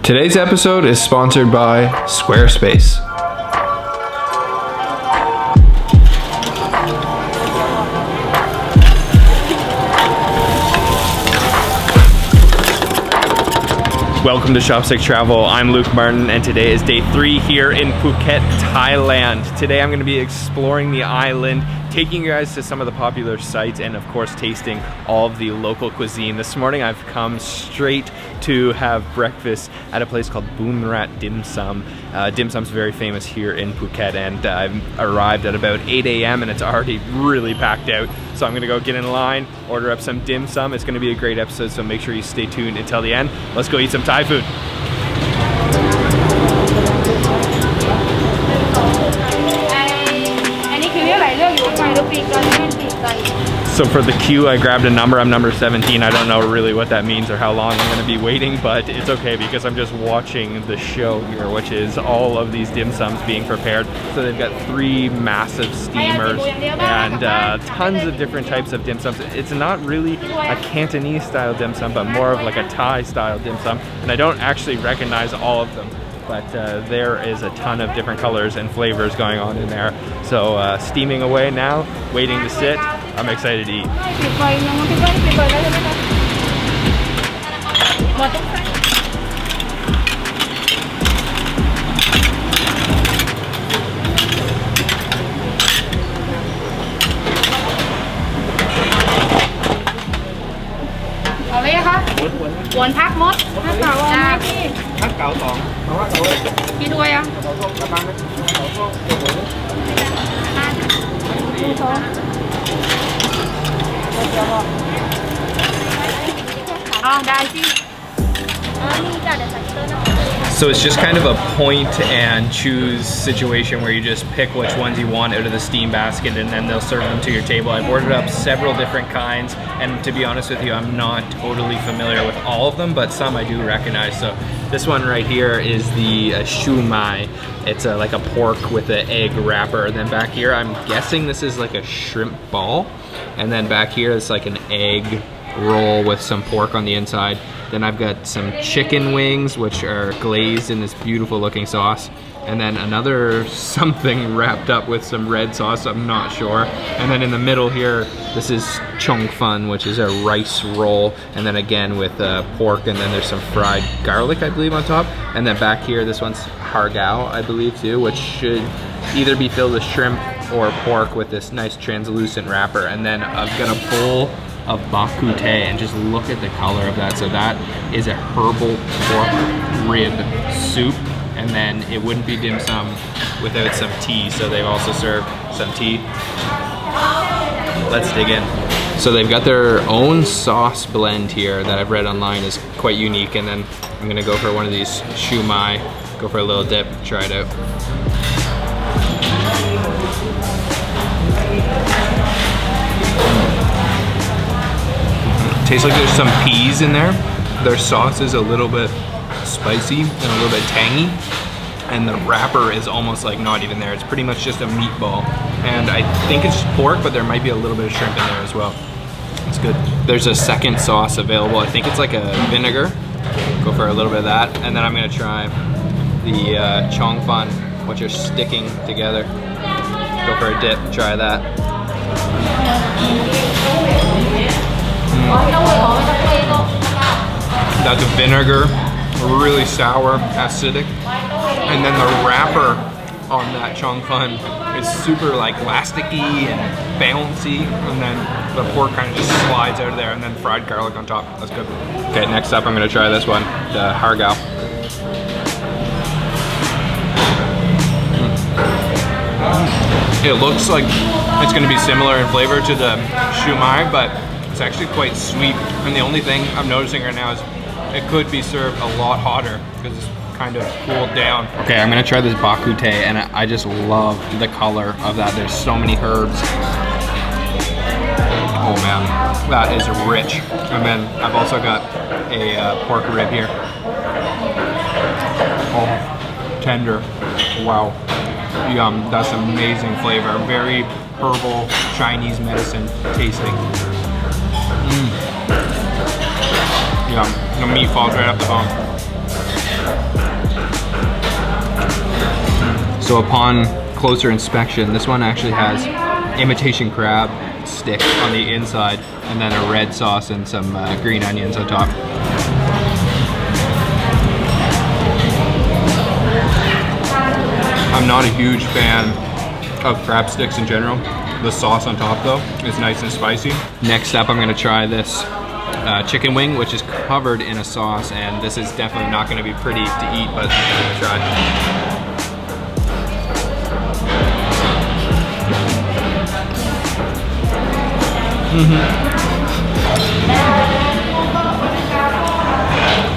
Today's episode is sponsored by Squarespace. Welcome to Chopstick Travel. I'm Luke Martin and today is day 3 here in Phuket, Thailand. Today I'm going to be exploring the island, taking you guys to some of the popular sites and of course tasting all of the local cuisine. This morning I've come straight to have breakfast at a place called Boon Rat Dim Sum. Dim Sum's very famous here in Phuket, and I've arrived at about 8 a.m. and it's already really packed out. So I'm gonna go get in line, order up some dim sum. It's gonna be a great episode, so make sure you stay tuned until the end. Let's go eat some Thai food. So for the queue, I grabbed a number. I'm number 17. I don't know really what that means or how long I'm gonna be waiting, but it's okay because I'm just watching the show here, which is all of these dim sums being prepared. So they've got 3 massive steamers and tons of different types of dim sums. It's not really a Cantonese style dim sum, but more of like a Thai style dim sum. And I don't actually recognize all of them, but there is a ton of different colors and flavors going on in there. So steaming away now, waiting to sit. I'm excited to eat. So it's just kind of a point and choose situation where you just pick which ones you want out of the steam basket and then they'll serve them to your table. I've ordered up several different kinds, and to be honest with you, I'm not totally familiar with all of them, but some I do recognize. So this one right here is the shumai. It's like a pork with an egg wrapper. And then back here, I'm guessing this is like a shrimp ball. And then back here, it's like an egg roll with some pork on the inside. Then I've got some chicken wings, which are glazed in this beautiful looking sauce. And then another something wrapped up with some red sauce, I'm not sure. And then in the middle here, this is chong fun, which is a rice roll. And then again with pork, and then there's some fried garlic, I believe, on top. And then back here, this one's hargao, I believe too, which should either be filled with shrimp or pork with this nice translucent wrapper. And then I've got a bowl of bak kut teh, and just look at the color of that. So that is a herbal pork rib soup, and then it wouldn't be dim sum without some tea, so they've also served some tea. Let's dig in. So they've got their own sauce blend here that I've read online is quite unique, and then I'm gonna go for one of these shumai, go for a little dip, try it out. Tastes like there's some peas in there. Their sauce is a little bit spicy and a little bit tangy, and the wrapper is almost like not even there. It's pretty much just a meatball, and I think it's pork, but there might be a little bit of shrimp in there as well. It's good. There's a second sauce available. I think it's like a vinegar. Go for a little bit of that, and then I'm gonna try the chong fun, which are sticking together. Go for a dip, try that. That's a vinegar, really sour, acidic, and then the wrapper on that chong fun is super like plasticky and bouncy, and then the pork kind of just slides out of there, and then fried garlic on top. That's good. Okay, next up I'm gonna try this one, the hargao. It looks like it's gonna be similar in flavor to the shumai, but it's actually quite sweet, and the only thing I'm noticing right now is it could be served a lot hotter because it's kind of cooled down. Okay, I'm gonna try this bak kut teh, and I just love the color of that. There's so many herbs. Oh man, that is rich. And then I've also got a pork rib here. Oh, tender. Wow. Yum, that's amazing flavor. Very herbal Chinese medicine tasting. Yum, the meat falls right off the bone. So upon closer inspection, this one actually has imitation crab stick on the inside and then a red sauce and some green onions on top. I'm not a huge fan of crab sticks in general. The sauce on top though is nice and spicy. Next up, I'm gonna try this chicken wing, which is covered in a sauce, and this is definitely not gonna be pretty to eat, but I'm gonna try.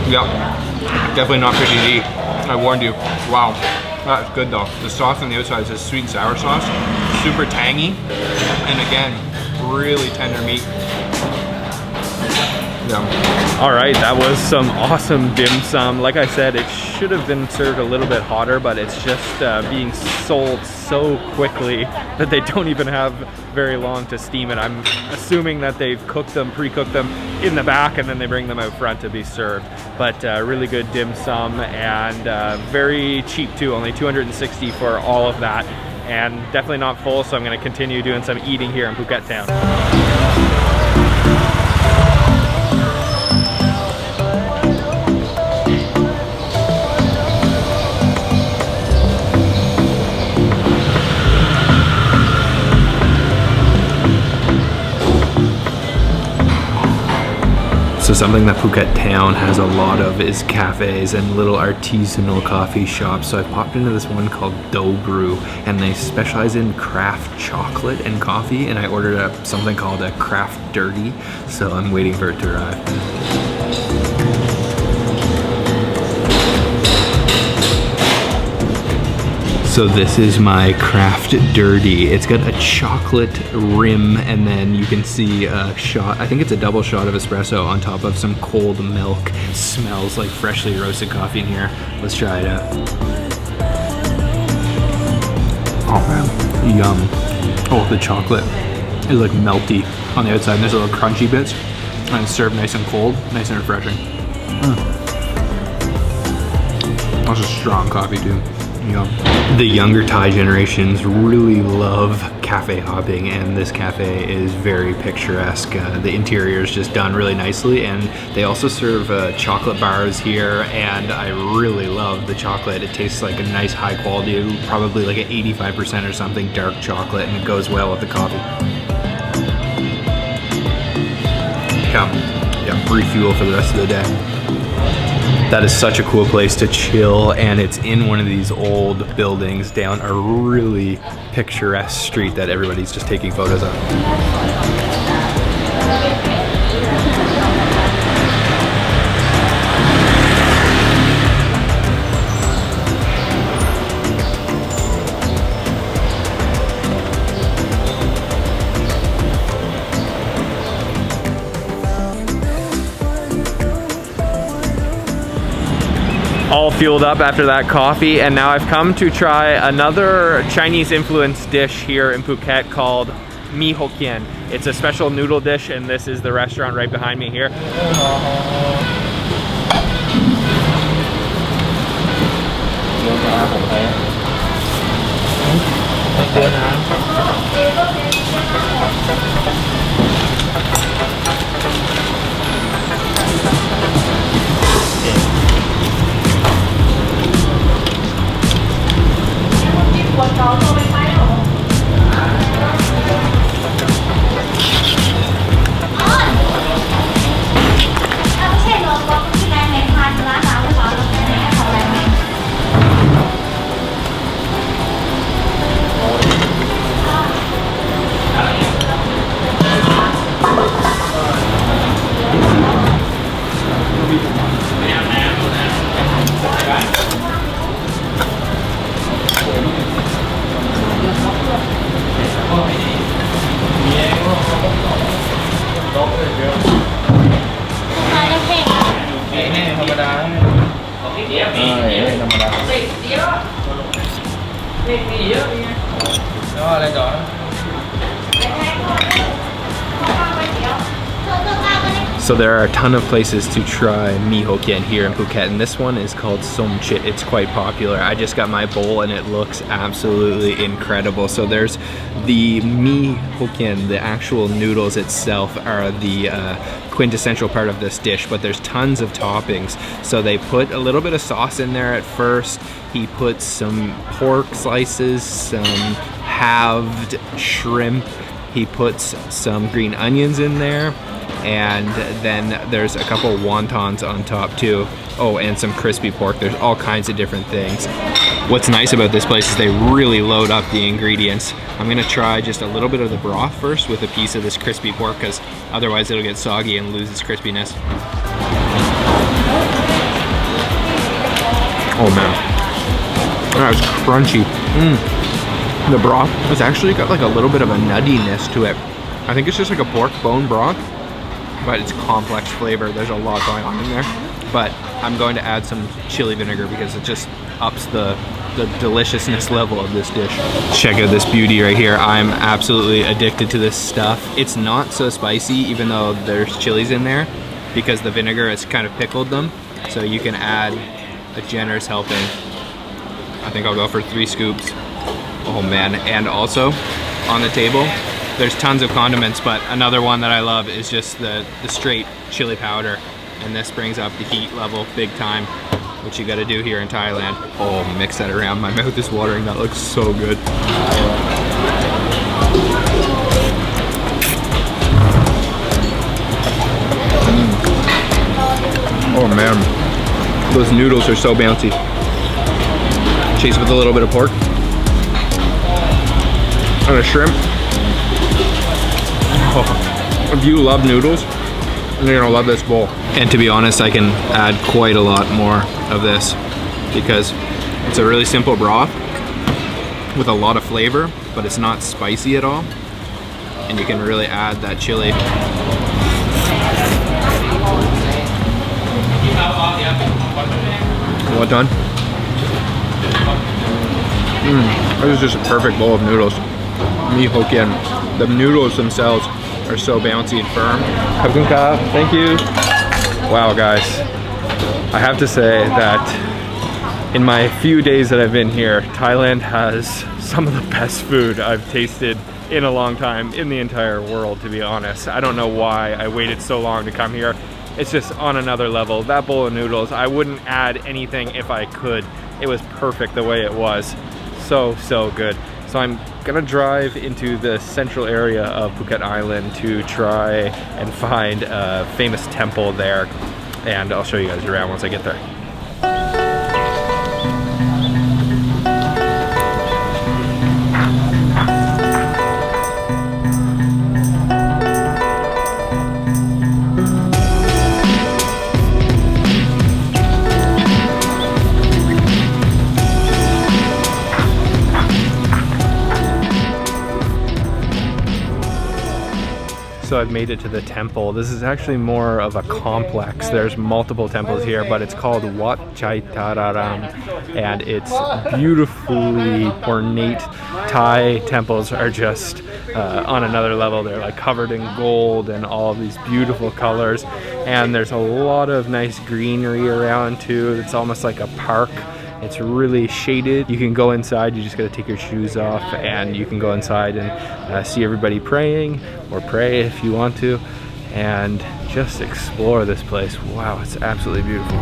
Yep, definitely not pretty to eat. I warned you. Wow, that's good though. The sauce on the outside is a sweet and sour sauce, super tangy, and again, really tender meat. Yeah. All right, that was some awesome dim sum. Like I said, it should have been served a little bit hotter, but it's just being sold so quickly that they don't even have very long to steam it. I'm assuming that they've cooked them, pre-cooked them in the back, and then they bring them out front to be served. But really good dim sum, and very cheap too, only 260 for all of that. And definitely not full, so I'm gonna continue doing some eating here in Phuket town. So something that Phuket town has a lot of is cafes and little artisanal coffee shops. So I popped into this one called Brew, and they specialize in craft chocolate and coffee, and I ordered up something called a craft dirty. So I'm waiting for it to arrive. So this is my craft dirty. It's got a chocolate rim, and then you can see a shot, I think it's a double shot of espresso on top of some cold milk. It smells like freshly roasted coffee in here. Let's try it out. Oh man, yum. Oh, the chocolate is like melty on the outside, and there's little crunchy bits, and it's served nice and cold, nice and refreshing. That's a strong coffee too. Yum. The younger Thai generations really love cafe hopping, and this cafe is very picturesque. The interior is just done really nicely, and they also serve chocolate bars here, and I really love the chocolate. It tastes like a nice high quality, probably like an 85% or something dark chocolate, and it goes well with the coffee. Yeah, refuel for the rest of the day. That is such a cool place to chill, and it's in one of these old buildings down a really picturesque street that everybody's just taking photos of. All fueled up after that coffee, and now I've come to try another Chinese influenced dish here in Phuket called Mi Hokkien. It's a special noodle dish, and this is the restaurant right behind me here. So there are a ton of places to try mee Hokkien here in Phuket, and this one is called Som Chit. It's quite popular. I just got my bowl and it looks absolutely incredible. So there's the mee Hokkien, the actual noodles itself are the quintessential part of this dish, but there's tons of toppings. So they put a little bit of sauce in there at first. He puts some pork slices, some halved shrimp. He puts some green onions in there, and then there's a couple wontons on top too. Oh, and some crispy pork. There's all kinds of different things. What's nice about this place is they really load up the ingredients. I'm gonna try just a little bit of the broth first with a piece of this crispy pork, because otherwise it'll get soggy and lose its crispiness. Oh man, that was crunchy. The broth has actually got like a little bit of a nuttiness to it. I think it's just like a pork bone broth, but it's complex flavor. There's a lot going on in there. But I'm going to add some chili vinegar because it just ups the deliciousness level of this dish. Check out this beauty right here. I'm absolutely addicted to this stuff. It's not so spicy even though there's chilies in there, because the vinegar has kind of pickled them. So you can add a generous helping. I think I'll go for 3 scoops. Oh man, and also on the table, there's tons of condiments, but another one that I love is just the straight chili powder. And this brings up the heat level big time, which you gotta do here in Thailand. Oh, mix that around. My mouth is watering. That looks so good. Oh man, those noodles are so bouncy. Chase with a little bit of pork and a shrimp. Oh, if you love noodles, you're gonna love this bowl. And to be honest, I can add quite a lot more of this because it's a really simple broth with a lot of flavor, but it's not spicy at all. And you can really add that chili. Well done. This is just a perfect bowl of noodles. Mee Hokkien. The noodles themselves are so bouncy and firm. Thank you. Wow guys, I have to say that in my few days that I've been here, Thailand has some of the best food I've tasted in a long time in the entire world, to be honest. I don't know why I waited so long to come here. It's just on another level. That bowl of noodles, I wouldn't add anything if I could. It was perfect the way it was. So good. So I'm gonna drive into the central area of Phuket Island to try and find a famous temple there, and I'll show you guys around once I get there. So I've made it to the temple. This is actually more of a complex. There's multiple temples here, but it's called Wat Chai Tararam, and it's beautifully ornate. Thai temples are just on another level. They're like covered in gold and all of these beautiful colors, and there's a lot of nice greenery around too. It's almost like a park. It's really shaded. You can go inside, you just gotta take your shoes off, and you can go inside and see everybody praying, or pray if you want to, and just explore this place. Wow, it's absolutely beautiful.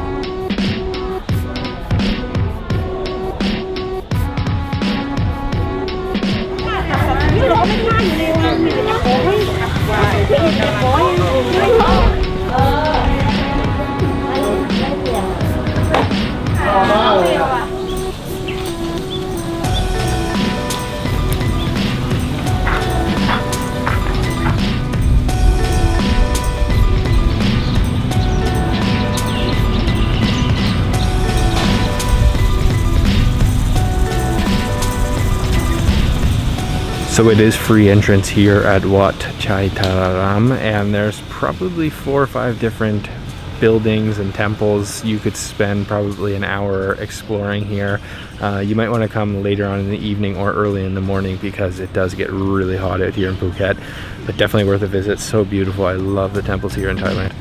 So it is free entrance here at Wat Chai Tararam, and there's probably 4 or 5 different buildings and temples. You could spend probably an hour exploring here. You might want to come later on in the evening or early in the morning because it does get really hot out here in Phuket, but definitely worth a visit. So beautiful. I love the temples here in Thailand.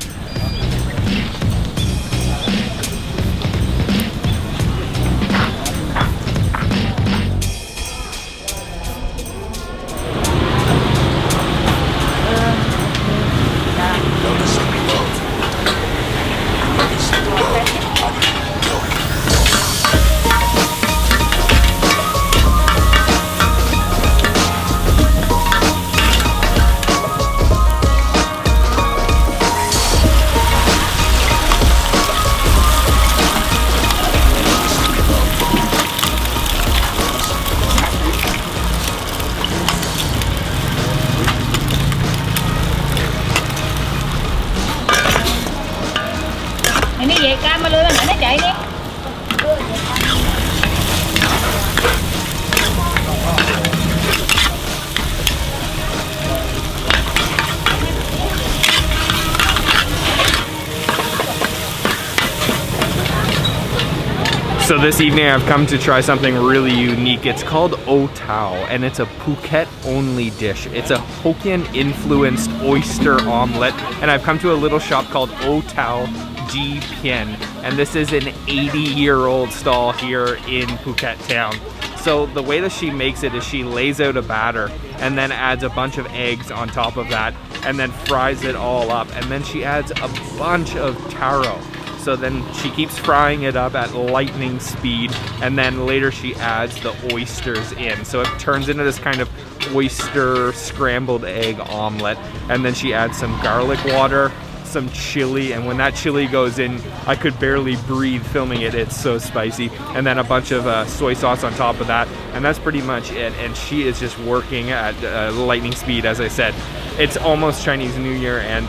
So this evening I've come to try something really unique. It's called O-Tao, and it's a Phuket only dish. It's a Hokkien influenced oyster omelet, and I've come to a little shop called O-Tao Ji Pien, and this is an 80-year-old stall here in Phuket town. So the way that she makes it is she lays out a batter and then adds a bunch of eggs on top of that and then fries it all up, and then she adds a bunch of taro. So then she keeps frying it up at lightning speed, and then later she adds the oysters in. So it turns into this kind of oyster scrambled egg omelet, and then she adds some garlic water, some chili, and when that chili goes in, I could barely breathe filming it. It's so spicy. And then a bunch of soy sauce on top of that, and that's pretty much it. And she is just working at lightning speed, as I said. It's almost Chinese New Year, and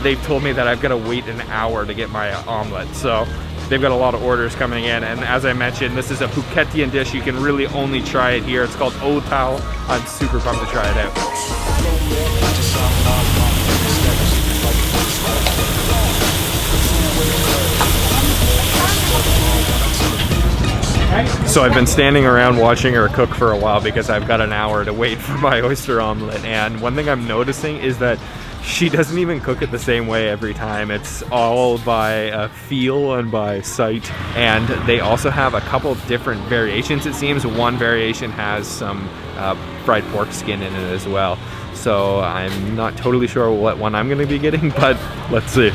they've told me that I've got to wait an hour to get my omelet. So they've got a lot of orders coming in, and as I mentioned, this is a Phuketian dish. You can really only try it here. It's called O-Tao. I'm super pumped to try it out. So I've been standing around watching her cook for a while because I've got an hour to wait for my oyster omelet, and one thing I'm noticing is that she doesn't even cook it the same way every time. It's all by feel and by sight, and they also have a couple different variations, it seems. One variation has some fried pork skin in it as well. So I'm not totally sure what one I'm gonna be getting, but let's see.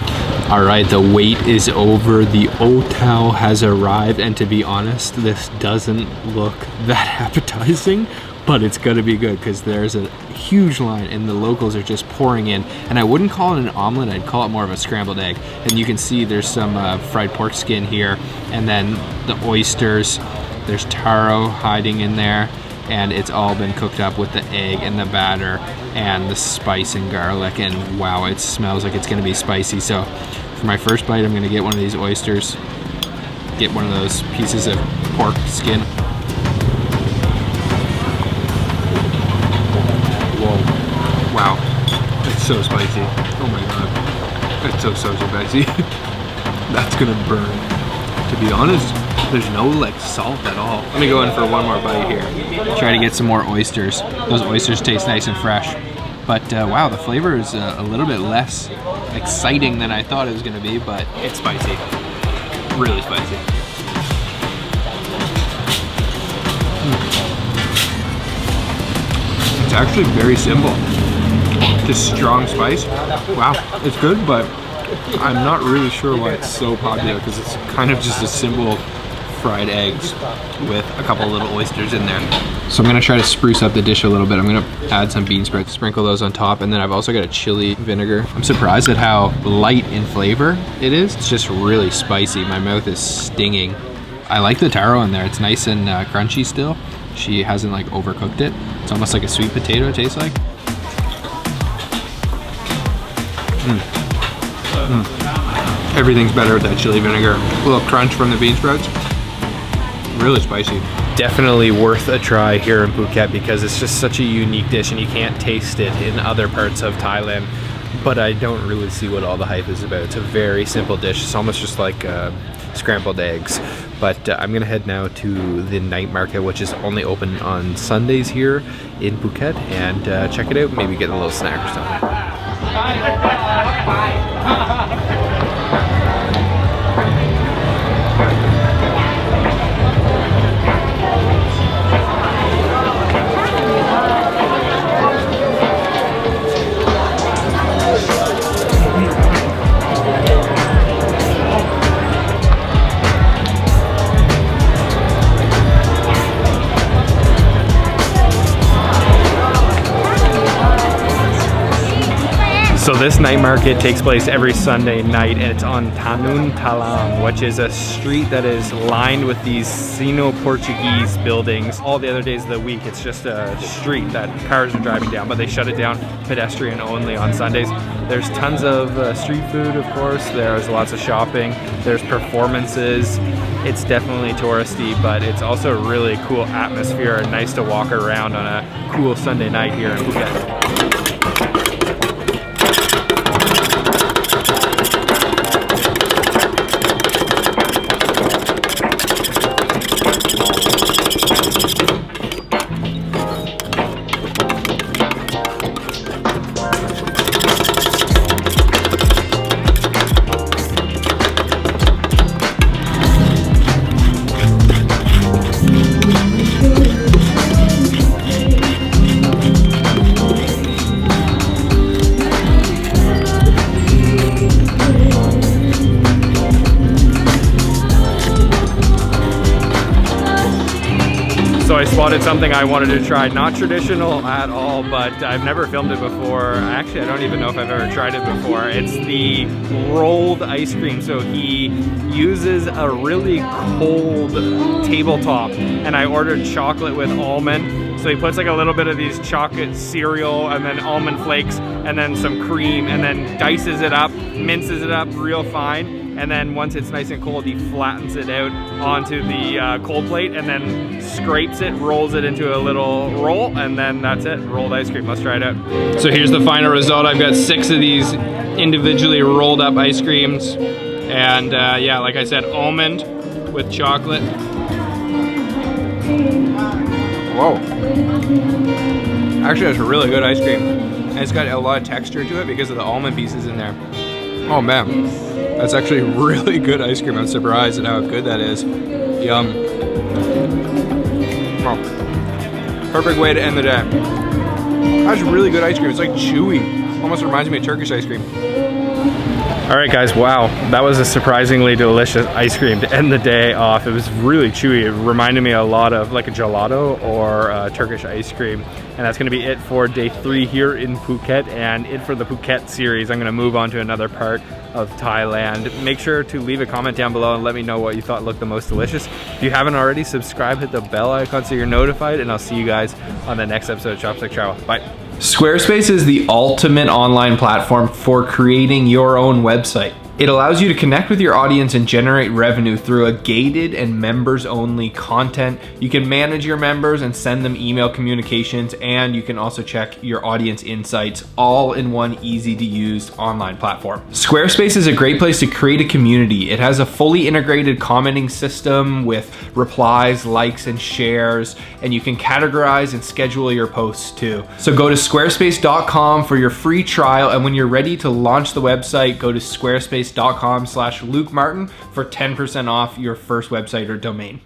All right, the wait is over. The O-Tao has arrived, and to be honest, this doesn't look that appetizing, but it's gonna be good because there's a huge line and the locals are just pouring in. And I wouldn't call it an omelet, I'd call it more of a scrambled egg. And you can see there's some fried pork skin here, and then the oysters, there's taro hiding in there, and it's all been cooked up with the egg and the batter and the spice and garlic, and wow, it smells like it's gonna be spicy. So for my first bite, I'm gonna get one of these oysters, get one of those pieces of pork skin. Whoa, wow, it's so spicy. Oh my God, it's so spicy. That's gonna burn. To be honest, there's no like salt at all. Let me go in for one more bite here. Try to get some more oysters. Those oysters taste nice and fresh. But wow, the flavor is a little bit less exciting than I thought it was gonna be, but it's spicy. Really spicy. It's actually very simple. Just strong spice. Wow, it's good, but I'm not really sure why it's so popular, because it's kind of just a simple fried eggs with a couple little oysters in there. So I'm gonna try to spruce up the dish a little bit. I'm gonna add some bean sprouts, sprinkle those on top, and then I've also got a chili vinegar. I'm surprised at how light in flavor it is. It's just really spicy. My mouth is stinging. I like the taro in there. It's nice and crunchy still. She hasn't like overcooked it. It's almost like a sweet potato, it tastes like. Everything's better with that chili vinegar. A little crunch from the bean sprouts. Really spicy. Definitely worth a try here in Phuket because it's just such a unique dish and you can't taste it in other parts of Thailand. but I don't really see what all the hype is about. It's a very simple dish. It's almost just like scrambled eggs. But I'm gonna head now to the night market, which is only open on Sundays here in Phuket, and check it out. Maybe get a little snack or something. So this night market takes place every Sunday night, and it's on Tanun Talang, which is a street that is lined with these Sino-Portuguese buildings. All the other days of the week, it's just a street that cars are driving down, but they shut it down pedestrian only on Sundays. There's tons of street food, of course. There's lots of shopping. There's performances. It's definitely touristy, but it's also a really cool atmosphere and nice to walk around on a cool Sunday night here in Phuket. So I spotted something I wanted to try, not traditional at all, but I've never filmed it before. Actually, I don't even know if I've ever tried it before. It's the rolled ice cream. So he uses a really cold tabletop, and I ordered chocolate with almond. So he puts like a little bit of these chocolate cereal and then almond flakes and then some cream, and then dices it up, minces it up real fine. And then once it's nice and cold, he flattens it out onto the cold plate and then scrapes it, rolls it into a little roll, and then that's it, rolled ice cream. Let's try it out. So here's the final result. I've got 6 of these individually rolled up ice creams. And yeah, like I said, almond with chocolate. Whoa. Actually, that's a really good ice cream. And it's got a lot of texture to it because of the almond pieces in there. Oh man, that's actually really good ice cream. I'm surprised at how good that is. Yum. Oh. Perfect way to end the day. That's really good ice cream. It's like chewy. Almost reminds me of Turkish ice cream. All right guys, wow, that was a surprisingly delicious ice cream to end the day off. It was really chewy. It reminded me a lot of like a gelato or Turkish ice cream. And that's gonna be it for day 3 here in Phuket, and it for the Phuket series. I'm gonna move on to another part of Thailand. Make sure to leave a comment down below and let me know what you thought looked the most delicious. If you haven't already, subscribe, hit the bell icon so you're notified, and I'll see you guys on the next episode of Chopstick Travel. Bye. Squarespace is the ultimate online platform for creating your own website. It allows you to connect with your audience and generate revenue through a gated and members only content. You can manage your members and send them email communications, and you can also check your audience insights all in one easy to use online platform. Squarespace is a great place to create a community. It has a fully integrated commenting system with replies, likes, and shares, and you can categorize and schedule your posts too. So go to squarespace.com for your free trial, and when you're ready to launch the website, go to squarespace.com/Luke Martin for 10% off your first website or domain.